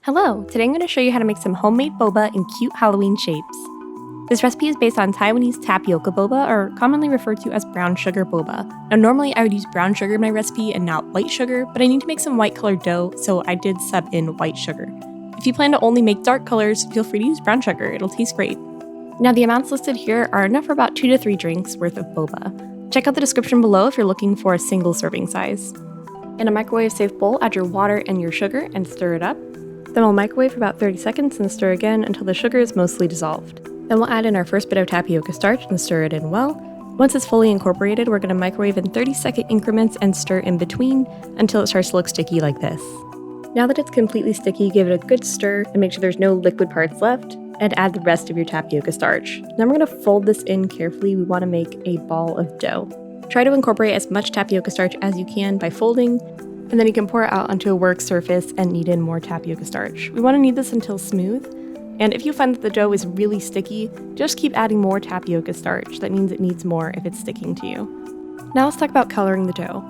Hello! Today I'm going to show you how to make some homemade boba in cute Halloween shapes. This recipe is based on Taiwanese tapioca boba, or commonly referred to as brown sugar boba. Now normally I would use brown sugar in my recipe and not white sugar, but I need to make some white colored dough, so I did sub in white sugar. If you plan to only make dark colors, feel free to use brown sugar, it'll taste great. Now the amounts listed here are enough for about 2 to 3 drinks worth of boba. Check out the description below if you're looking for a single serving size. In a microwave-safe bowl, add your water and your sugar and stir it up. Then we'll microwave for about 30 seconds and stir again until the sugar is mostly dissolved. Then we'll add in our first bit of tapioca starch and stir it in well. Once it's fully incorporated, we're going to microwave in 30-second increments and stir in between until it starts to look sticky like this. Now that it's completely sticky, give it a good stir and make sure there's no liquid parts left, and add the rest of your tapioca starch. Now we're going to fold this in carefully. We want to make a ball of dough. Try to incorporate as much tapioca starch as you can by folding, and then you can pour it out onto a work surface and knead in more tapioca starch. We want to knead this until smooth, and if you find that the dough is really sticky, just keep adding more tapioca starch. That means it needs more if it's sticking to you. Now let's talk about coloring the dough.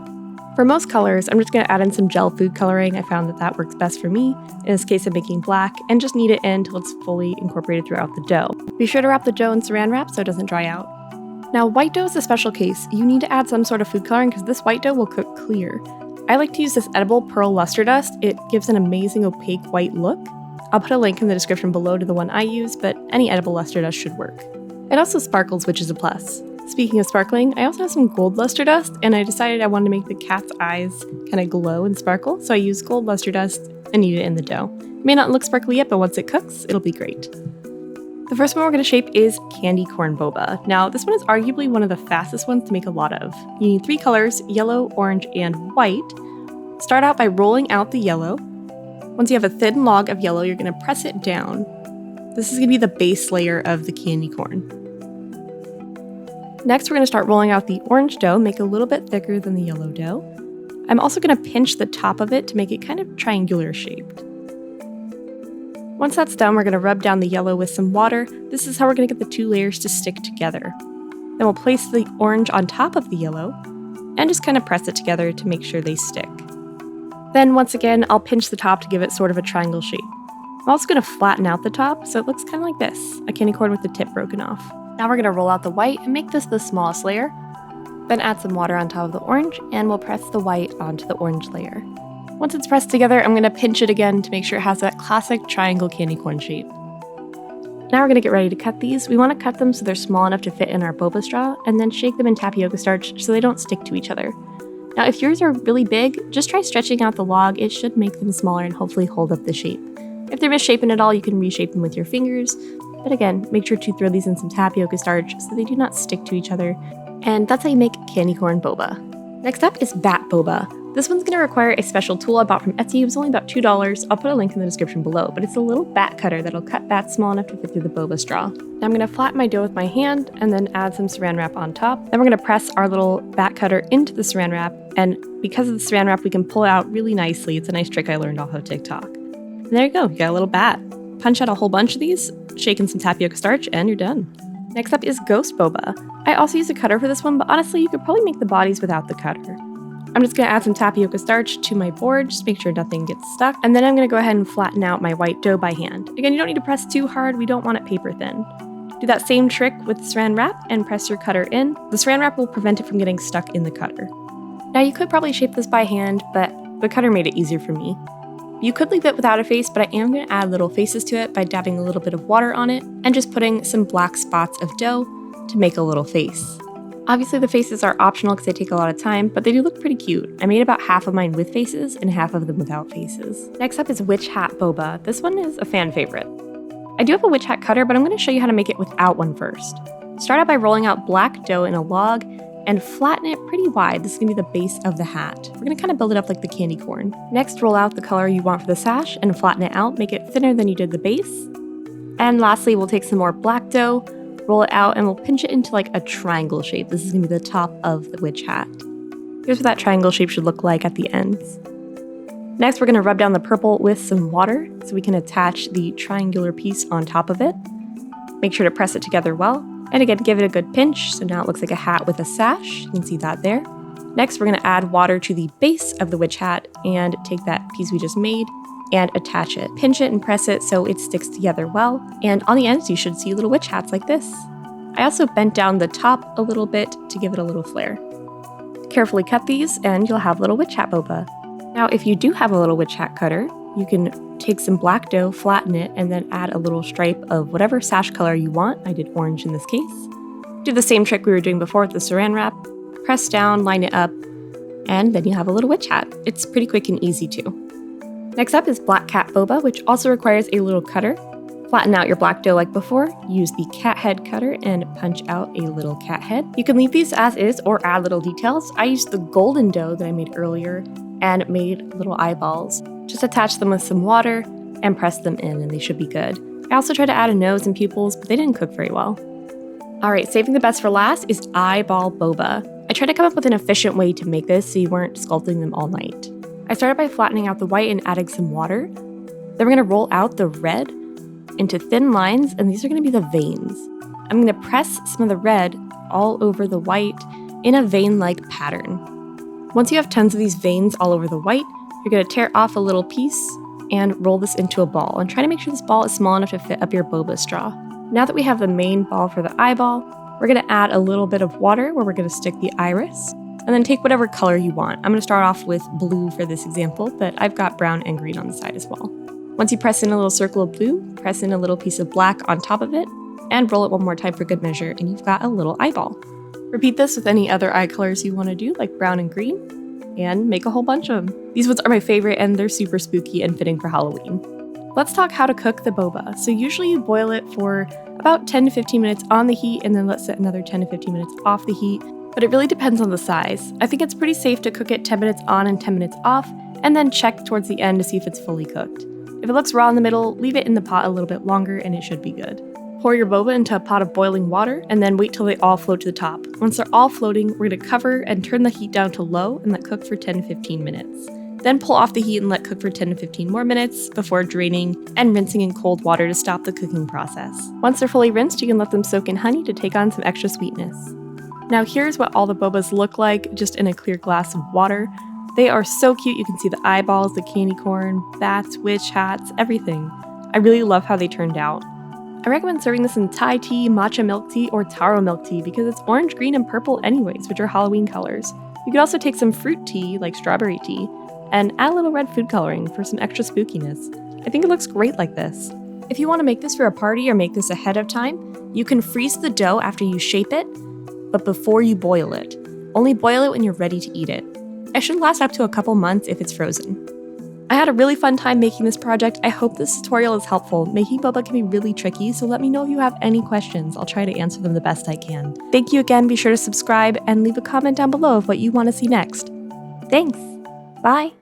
For most colors, I'm just going to add in some gel food coloring. I found that works best for me. In this case, I'm making black, and just knead it in until it's fully incorporated throughout the dough. Be sure to wrap the dough in saran wrap so it doesn't dry out. Now, white dough is a special case. You need to add some sort of food coloring because this white dough will cook clear. I like to use this edible pearl luster dust. It gives an amazing opaque white look. I'll put a link in the description below to the one I use, but any edible luster dust should work. It also sparkles, which is a plus. Speaking of sparkling, I also have some gold luster dust, and I decided I wanted to make the cat's eyes kind of glow and sparkle, so I used gold luster dust and knead it in the dough. It may not look sparkly yet, but once it cooks, it'll be great. The first one we're going to shape is candy corn boba. Now, this one is arguably one of the fastest ones to make a lot of. You need 3 colors, yellow, orange, and white. Start out by rolling out the yellow. Once you have a thin log of yellow, you're going to press it down. This is going to be the base layer of the candy corn. Next, we're going to start rolling out the orange dough, make it a little bit thicker than the yellow dough. I'm also going to pinch the top of it to make it kind of triangular shaped. Once that's done, we're going to rub down the yellow with some water. This is how we're going to get the 2 layers to stick together. Then we'll place the orange on top of the yellow and just kind of press it together to make sure they stick. Then once again, I'll pinch the top to give it sort of a triangle shape. I'm also going to flatten out the top so it looks kind of like this, a candy corn with the tip broken off. Now we're going to roll out the white and make this the smallest layer. Then add some water on top of the orange and we'll press the white onto the orange layer. Once it's pressed together, I'm going to pinch it again to make sure it has that classic triangle candy corn shape. Now we're going to get ready to cut these. We want to cut them so they're small enough to fit in our boba straw, and then shake them in tapioca starch so they don't stick to each other. Now if yours are really big, just try stretching out the log. It should make them smaller and hopefully hold up the shape. If they're misshapen at all, you can reshape them with your fingers. But again, make sure to throw these in some tapioca starch so they do not stick to each other. And that's how you make candy corn boba. Next up is bat boba. This one's going to require a special tool I bought from Etsy. It was only about $2. I'll put a link in the description below, but it's a little bat cutter that'll cut bats small enough to fit through the boba straw. Now I'm going to flatten my dough with my hand and then add some saran wrap on top. Then we're going to press our little bat cutter into the saran wrap, and because of the saran wrap, we can pull it out really nicely. It's a nice trick I learned off of TikTok. And there you go, you got a little bat. Punch out a whole bunch of these, shake in some tapioca starch, and you're done. Next up is ghost boba. I also use a cutter for this one, but honestly, you could probably make the bodies without the cutter. I'm just going to add some tapioca starch to my board, just make sure nothing gets stuck, and then I'm going to go ahead and flatten out my white dough by hand. Again, you don't need to press too hard, we don't want it paper thin. Do that same trick with the saran wrap and press your cutter in. The saran wrap will prevent it from getting stuck in the cutter. Now you could probably shape this by hand, but the cutter made it easier for me. You could leave it without a face, but I am going to add little faces to it by dabbing a little bit of water on it and just putting some black spots of dough to make a little face. Obviously the faces are optional because they take a lot of time, but they do look pretty cute. I made about half of mine with faces and half of them without faces. Next up is witch hat boba. This one is a fan favorite. I do have a witch hat cutter, but I'm going to show you how to make it without one first. Start out by rolling out black dough in a log and flatten it pretty wide. This is going to be the base of the hat. We're going to kind of build it up like the candy corn. Next, roll out the color you want for the sash and flatten it out, make it thinner than you did the base. And lastly, we'll take some more black dough, roll it out, and we'll pinch it into like a triangle shape. This is going to be the top of the witch hat. Here's what that triangle shape should look like at the ends. Next, we're going to rub down the purple with some water so we can attach the triangular piece on top of it. Make sure to press it together well. And again, give it a good pinch, so now it looks like a hat with a sash. You can see that there. Next, we're going to add water to the base of the witch hat and take that piece we just made and attach it. Pinch it and press it so it sticks together well, and on the ends you should see little witch hats like this. I also bent down the top a little bit to give it a little flair. Carefully cut these and you'll have little witch hat boba. Now if you do have a little witch hat cutter, you can take some black dough, flatten it, and then add a little stripe of whatever sash color you want. I did orange in this case. Do the same trick we were doing before with the saran wrap. Press down, line it up, and then you have a little witch hat. It's pretty quick and easy too. Next up is black cat boba, which also requires a little cutter. Flatten out your black dough like before, use the cat head cutter and punch out a little cat head. You can leave these as is or add little details. I used the golden dough that I made earlier and made little eyeballs. Just attach them with some water and press them in and they should be good. I also tried to add a nose and pupils, but they didn't cook very well. Alright, saving the best for last is eyeball boba. I tried to come up with an efficient way to make this so you weren't sculpting them all night. I started by flattening out the white and adding some water. Then we're going to roll out the red into thin lines, and these are going to be the veins. I'm going to press some of the red all over the white in a vein-like pattern. Once you have tons of these veins all over the white, you're going to tear off a little piece and roll this into a ball, and try to make sure this ball is small enough to fit up your boba straw. Now that we have the main ball for the eyeball, we're going to add a little bit of water where we're going to stick the iris, and then take whatever color you want. I'm going to start off with blue for this example, but I've got brown and green on the side as well. Once you press in a little circle of blue, press in a little piece of black on top of it, and roll it one more time for good measure, and you've got a little eyeball. Repeat this with any other eye colors you want to do, like brown and green, and make a whole bunch of them. These ones are my favorite, and they're super spooky and fitting for Halloween. Let's talk how to cook the boba. So usually you boil it for about 10 to 15 minutes on the heat, and then let sit another 10 to 15 minutes off the heat, but it really depends on the size. I think it's pretty safe to cook it 10 minutes on and 10 minutes off, and then check towards the end to see if it's fully cooked. If it looks raw in the middle, leave it in the pot a little bit longer and it should be good. Pour your boba into a pot of boiling water and then wait till they all float to the top. Once they're all floating, we're going to cover and turn the heat down to low and let cook for 10 to 15 minutes. Then pull off the heat and let cook for 10 to 15 more minutes before draining and rinsing in cold water to stop the cooking process. Once they're fully rinsed, you can let them soak in honey to take on some extra sweetness. Now here's what all the bobas look like just in a clear glass of water. They are so cute. You can see the eyeballs, the candy corn, bats, witch hats, everything. I really love how they turned out. I recommend serving this in Thai tea, matcha milk tea, or taro milk tea because it's orange, green, and purple anyways, which are Halloween colors. You could also take some fruit tea, like strawberry tea, and add a little red food coloring for some extra spookiness. I think it looks great like this. If you want to make this for a party or make this ahead of time, you can freeze the dough after you shape it, but before you boil it. Only boil it when you're ready to eat it. It should last up to a couple months if it's frozen. I had a really fun time making this project. I hope this tutorial is helpful. Making boba can be really tricky, so let me know if you have any questions. I'll try to answer them the best I can. Thank you again. Be sure to subscribe and leave a comment down below of what you want to see next. Thanks. Bye.